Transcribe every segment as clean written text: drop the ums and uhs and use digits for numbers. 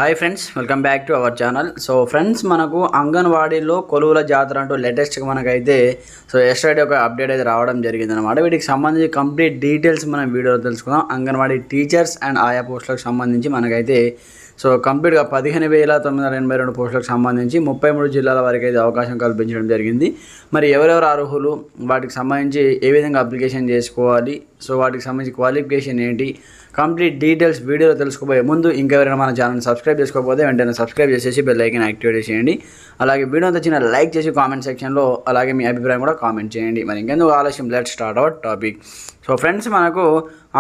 Hi friends, welcome back to our channel. So friends, మనకు అంగన్వాడీలో కొలువుల జాతర అంటూ లేటెస్ట్గా మనకైతే ఎస్టర్డే ఒక అప్డేట్ అయితే రావడం జరిగిందనమాట. వీటికి సంబంధించి కంప్లీట్ డీటెయిల్స్ మనం వీడియోలో తెలుసుకుందాం. అంగన్వాడీ టీచర్స్ అండ్ ఆయా పోస్టులకు సంబంధించి మనకైతే కంప్లీట్గా 15,982 పోస్టులకు సంబంధించి 33 జిల్లాల వరకు అయితే అవకాశం కల్పించడం జరిగింది. మరి ఎవరెవరు అర్హులు, వాటికి సంబంధించి ఏ విధంగా అప్లికేషన్ చేసుకోవాలి, వాటికి సంబంధించి క్వాలిఫికేషన్ ఏంటి, కంప్లీట్ డీటెయిల్స్ వీడియోలో తెలుసుకోబోయే ముందు ఇంకెవరైనా మన ఛానల్ సబ్స్క్రైబ్ చేసుకోకపోతే వెంటనే సబ్స్క్రైబ్ చేసేసి బెల్ ఐకాన్ యాక్టివేట్ చేయండి. అలాగే వీడియో నచ్చిన లైక్ చేసి కామెంట్ సెక్షన్లో అలాగే మీ అభిప్రాయం కూడా కామెంట్ చేయండి. మరి ఇంకెందుకు ఆలస్యం, let's start our topic. Friends, మనకు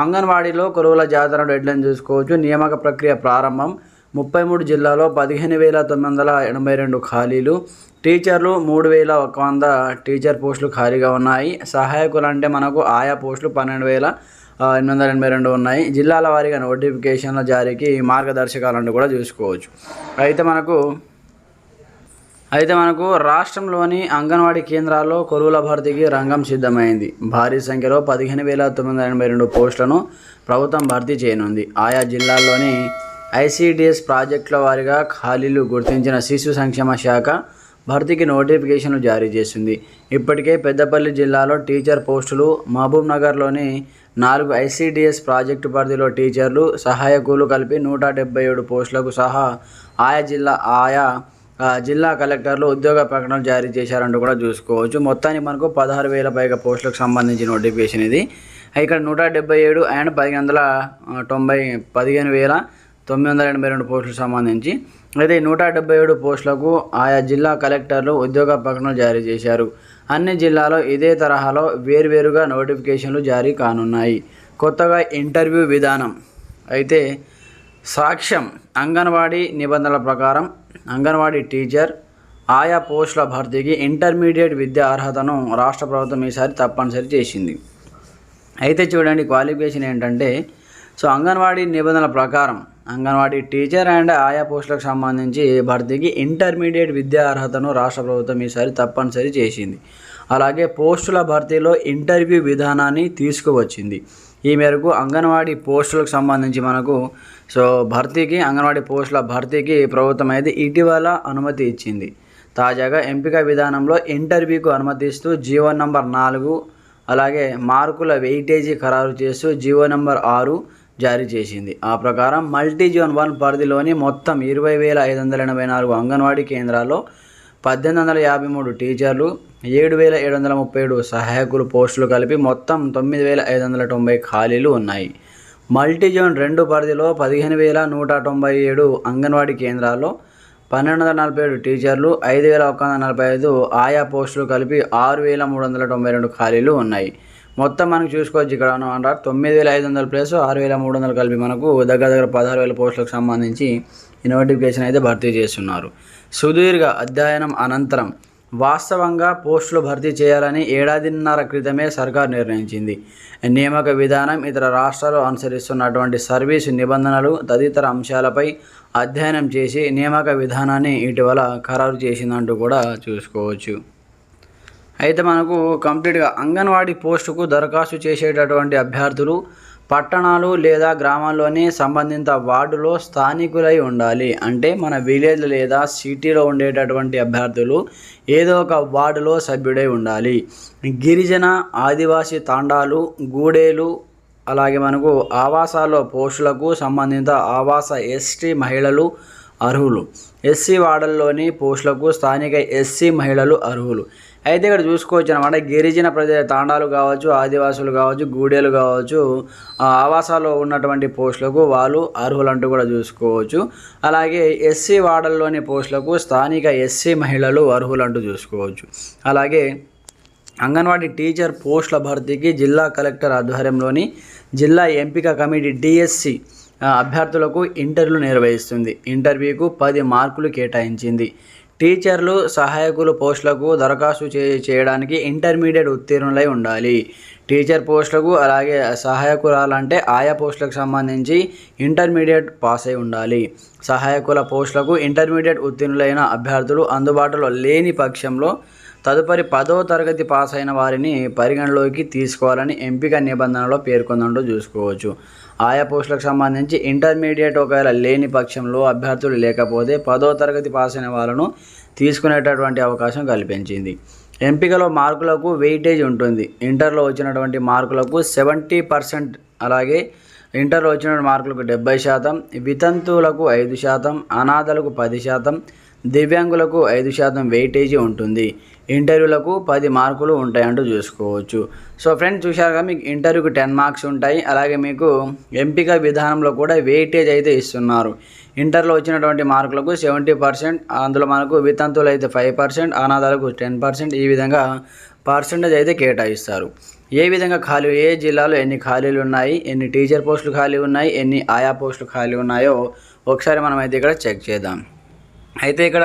అంగన్వాడీలో కొలువుల జాతర డెడ్లైన్ చూసుకోవచ్చు. నియామక ప్రక్రియ ప్రారంభం 33 జిల్లాలో 15,982 ఖాళీలు. టీచర్లు 3,100 టీచర్ పోస్టులు ఖాళీగా ఉన్నాయి. సహాయకులు అంటే మనకు ఆయా పోస్టులు 12,882 ఉన్నాయి. జిల్లాల వారీగా నోటిఫికేషన్ల జారీకి మార్గదర్శకాలను కూడా చూసుకోవచ్చు. అయితే మనకు రాష్ట్రంలోని అంగన్వాడీ కేంద్రాల్లో కొలువుల భర్తీకి రంగం సిద్ధమైంది. భారీ సంఖ్యలో 15,982 పోస్టులను ప్రభుత్వం భర్తీ చేయనుంది. ఆయా జిల్లాల్లోని ఐసిడిఎస్ ప్రాజెక్టుల వారీగా ఖాళీలు గుర్తించిన శిశు సంక్షేమ శాఖ భర్తీకి నోటిఫికేషన్లు జారీ చేసింది. ఇప్పటికే పెద్దపల్లి జిల్లాలో టీచర్ పోస్టులు, మహబూబ్ నగర్లోని 4 ఐసిడిఎస్ ప్రాజెక్టు పరిధిలో టీచర్లు, సహాయకులు కలిపి 177 పోస్టులకు సహా ఆయా జిల్లా కలెక్టర్లు ఉద్యోగ ప్రకటనలు జారీ చేశారంటూ కూడా చూసుకోవచ్చు. మొత్తానికి మనకు 16,000 పైగా పోస్టులకు సంబంధించి నోటిఫికేషన్ ఇది. ఇక్కడ 177 అండ్ 15,982 పోస్టులకు సంబంధించి అయితే 177 పోస్టులకు ఆయా జిల్లా కలెక్టర్లు ఉద్యోగ ప్రకటనలు జారీ చేశారు. అన్ని జిల్లాలో ఇదే తరహాలో వేర్వేరుగా నోటిఫికేషన్లు జారీ కానున్నాయి. కొత్తగా ఇంటర్వ్యూ విధానం అయితే సాక్ష్యం అంగన్వాడీ నిబంధనల ప్రకారం అంగన్వాడీ టీచర్ ఆయా పోస్టుల భర్తీకి ఇంటర్మీడియట్ విద్యా అర్హతను రాష్ట్ర ప్రభుత్వం ఈసారి తప్పనిసరి చేసింది. అయితే చూడండి, క్వాలిఫికేషన్ ఏంటంటే అంగన్వాడీ నిబంధనల ప్రకారం అంగన్వాడీ టీచర్ అండ్ ఆయా పోస్టులకు సంబంధించి భర్తీకి ఇంటర్మీడియట్ విద్యా అర్హతను రాష్ట్ర ప్రభుత్వం ఈసారి తప్పనిసరి చేసింది. అలాగే పోస్టుల భర్తీలో ఇంటర్వ్యూ విధానాన్ని తీసుకువచ్చింది. ఈ మేరకు అంగన్వాడీ పోస్టులకు సంబంధించి మనకు అంగన్వాడీ పోస్టుల భర్తీకి ప్రభుత్వం అయితే ఇటీవల అనుమతి ఇచ్చింది. తాజాగా ఎంపిక విధానంలో ఇంటర్వ్యూకు అనుమతిస్తూ జీవో నంబర్ 4 అలాగే మార్కుల వెయిటేజీ ఖరారు చేస్తూ జీవో నంబర్ 6 జారీ చేసింది. ఆ ప్రకారం మల్టీ జోన్ 1 పరిధిలోని మొత్తం 20,584 అంగన్వాడీ కేంద్రాల్లో 1,853 టీచర్లు, 7,737 సహాయకులు పోస్టులు కలిపి మొత్తం 9,590 ఖాళీలు ఉన్నాయి. మల్టీ జోన్ 2 పరిధిలో 15,197 అంగన్వాడీ కేంద్రాల్లో 1,247 టీచర్లు, 5,145 ఆయా పోస్టులు కలిపి 6,392 ఖాళీలు ఉన్నాయి. మొత్తం మనకు చూసుకోవచ్చు. ఇక్కడ 9,500 ప్లస్ 6,300 కలిపి మనకు దగ్గర 16,000 పోస్టులకు సంబంధించి ఈ నోటిఫికేషన్ అయితే భర్తీ చేస్తున్నారు. సుదీర్ఘ అధ్యయనం అనంతరం వాస్తవంగా పోస్టులు భర్తీ చేయాలని 1.5 ఏళ్ల క్రితమే సర్కార్ నిర్ణయించింది. నియామక విధానం, ఇతర రాష్ట్రాలు అనుసరిస్తున్నటువంటి సర్వీసు నిబంధనలు తదితర అంశాలపై అధ్యయనం చేసి నియామక విధానాన్ని ఇటీవల ఖరారు చేసిందంటూ కూడా చూసుకోవచ్చు. అయితే మనకు కంప్లీట్గా అంగన్వాడీ పోస్టుకు దరఖాస్తు చేసేటటువంటి అభ్యర్థులు పట్టణాలు లేదా గ్రామాల్లోని సంబంధిత వార్డులో స్థానికులై ఉండాలి. అంటే మన విలేజ్ లేదా సిటీలో ఉండేటటువంటి అభ్యర్థులు ఏదో ఒక వార్డులో సభ్యుడై ఉండాలి. గిరిజన, ఆదివాసీ తాండాలు, గూడేలు అలాగే మనకు ఆవాసాల్లో పోస్టులకు సంబంధిత ఆవాస ఎస్టీ మహిళలు అర్హులు. ఎస్సీ వార్డుల్లోని పోస్టులకు స్థానిక ఎస్సీ మహిళలు అర్హులు. అయితే ఇక్కడ చూసుకోవచ్చు అన్నమాట. గిరిజన తాండాలు కావచ్చు, ఆదివాసులు కావచ్చు, గూడేలు కావచ్చు, ఆవాసాల్లో ఉన్నటువంటి పోస్టులకు వాళ్ళు అర్హులంటూ కూడా చూసుకోవచ్చు. అలాగే ఎస్సీ వార్డుల్లోని పోస్టులకు స్థానిక ఎస్సీ మహిళలు అర్హులంటూ చూసుకోవచ్చు. అలాగే అంగన్వాడీ టీచర్ పోస్టుల భర్తీకి జిల్లా కలెక్టర్ ఆధ్వర్యంలోని జిల్లా ఎంపిక కమిటీ డిఎస్సి అభ్యర్థులకు ఇంటర్వ్యూలు నిర్వహిస్తుంది. ఇంటర్వ్యూకు 10 మార్కులు కేటాయించింది. టీచర్లు, సహాయకులు పోస్టులకు దరఖాస్తు చేయడానికి ఇంటర్మీడియట్ ఉత్తీర్ణులై ఉండాలి. టీచర్ పోస్టులకు అలాగే సహాయకురాలంటే ఆయా పోస్టులకు సంబంధించి ఇంటర్మీడియట్ పాస్ అయి ఉండాలి. సహాయకుల పోస్టులకు ఇంటర్మీడియట్ ఉత్తీర్ణులైన అభ్యర్థులు అందుబాటులో లేని పక్షంలో తదుపరి 10వ తరగతి పాస్ అయిన వారిని పరిగణలోకి తీసుకోవాలని ఎంపిక నిబంధనలో పేర్కొందంటూ చూసుకోవచ్చు. ఆయా పోస్టులకు సంబంధించి ఇంటర్మీడియట్ ఒకవేళ లేని పక్షంలో అభ్యర్థులు లేకపోతే 10వ తరగతి పాస్ అయిన వాళ్ళను తీసుకునేటటువంటి అవకాశం కల్పించింది. ఎంపికలో మార్కులకు వెయిటేజ్ ఉంటుంది. ఇంటర్లో వచ్చినటువంటి మార్కులకు 70%, అలాగే ఇంటర్లో వచ్చిన మార్కులకు 70%, వితంతువులకు 5%, అనాథలకు 10%, దివ్యాంగులకు 5% వెయిటేజీ ఉంటుంది. ఇంటర్వ్యూలకు 10 మార్కులు ఉంటాయంటూ చూసుకోవచ్చు. సో ఫ్రెండ్స్, చూశారుగా మీకు ఇంటర్వ్యూకి 10 మార్క్స్ ఉంటాయి. అలాగే మీకు ఎంపిక విధానంలో కూడా వెయిటేజ్ అయితే ఇస్తున్నారు. ఇంటర్లో వచ్చినటువంటి మార్కులకు 70%, అందులో మనకు వితంతువులు అయితే 5%, అనాథాలకు 10%, ఈ విధంగా పర్సంటేజ్ అయితే కేటాయిస్తారు. ఏ విధంగా ఏ జిల్లాలో ఎన్ని ఖాళీలు ఉన్నాయి, ఎన్ని టీచర్ పోస్టులు ఖాళీ ఉన్నాయి, ఎన్ని ఆయా పోస్టులు ఖాళీ ఉన్నాయో ఒకసారి మనం అయితే ఇక్కడ చెక్ చేద్దాం. అయితే ఇక్కడ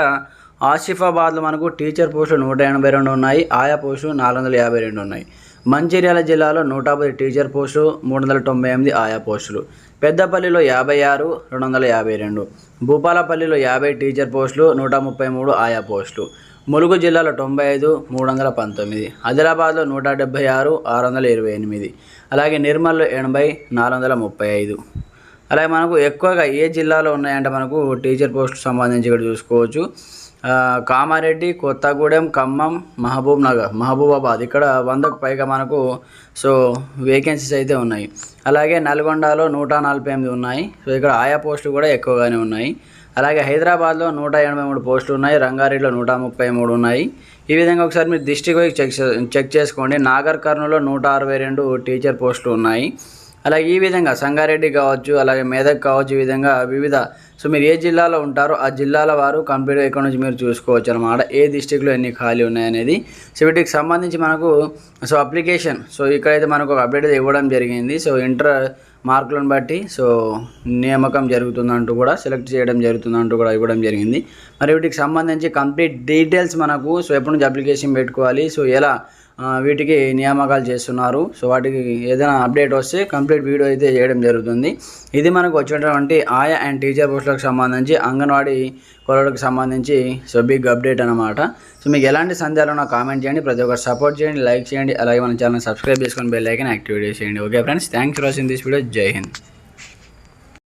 ఆసిఫాబాద్లో మనకు టీచర్ పోస్టులు 182 ఉన్నాయి, ఆయా పోస్టులు 452 ఉన్నాయి. మంచిర్యాల జిల్లాలో 110 టీచర్ పోస్టులు, 398 ఆయా పోస్టులు. పెద్దపల్లిలో 56, 252. భూపాలపల్లిలో 50 టీచర్ పోస్టులు, 133 ఆయా పోస్టులు. ములుగు జిల్లాలో 95, 319. ఆదిలాబాద్లో 176, 628. అలాగే నిర్మల్లో 80, 435. అలాగే మనకు ఎక్కువగా ఏ జిల్లాలో ఉన్నాయంటే మనకు టీచర్ పోస్టుకు సంబంధించి ఇక్కడ చూసుకోవచ్చు. కామారెడ్డి, కొత్తగూడెం, ఖమ్మం, మహబూబాబాద్, ఇక్కడ 100కు పైగా మనకు వేకెన్సీస్ అయితే ఉన్నాయి. అలాగే నల్గొండలో 148 ఉన్నాయి. సో ఇక్కడ ఆయా పోస్టులు కూడా ఎక్కువగానే ఉన్నాయి. అలాగే హైదరాబాద్లో 183 పోస్టులు ఉన్నాయి. రంగారెడ్డిలో 133 ఉన్నాయి. ఈ విధంగా ఒకసారి మీరు డిస్ట్రిక్ట్ వైజ్ చెక్ చేసుకోండి. నాగర్ కర్నూలులో 162 టీచర్ పోస్టులు ఉన్నాయి. అలాగే ఈ విధంగా సంగారెడ్డి కావచ్చు, అలాగే మెదక్ కావచ్చు, ఈ విధంగా వివిధ మీరు ఏ జిల్లాలో ఉంటారో ఆ జిల్లాల వారు కంప్లీట్గా ఇక్కడ నుంచి మీరు చూసుకోవచ్చు అనమాట, ఏ డిస్టిక్లో ఎన్ని ఖాళీ ఉన్నాయనేది. వీటికి సంబంధించి మనకు అప్లికేషన్ ఇక్కడైతే మనకు ఒక అప్డేట్ ఇవ్వడం జరిగింది. ఇంటర్ మార్కులను బట్టి నియామకం జరుగుతుందంటూ కూడా సెలెక్ట్ చేయడం జరుగుతుందంటూ కూడా ఇవ్వడం జరిగింది. మరి వీటికి సంబంధించి కంప్లీట్ డీటెయిల్స్ మనకు ఎప్పటి నుంచి అప్లికేషన్ పెట్టుకోవాలి, ఎలా వీటికి నియామకాలు చేస్తున్నారు, వాటికి ఏదైనా అప్డేట్ వస్తే కంప్లీట్ వీడియో అయితే చేయడం జరుగుతుంది. ఇది మనకు వచ్చినటువంటి ఆయా అండ్ టీచర్ పోస్టులకు సంబంధించి అంగన్వాడీ కొలలకు సంబంధించి బిగ్ అప్డేట్ అనమాట. మీకు ఎలాంటి సందేహాలు నాకు కామెంట్ చేయండి, ప్రతి ఒక్కరు సపోర్ట్ చేయండి, లైక్ చేయండి, అలాగే మన ఛానల్ సబ్స్క్రైబ్ చేసుకొని బెల్ ఐకాన్ యాక్టివేట్ చేయండి. Okay friends, thanks for watching this video. జై హింద్.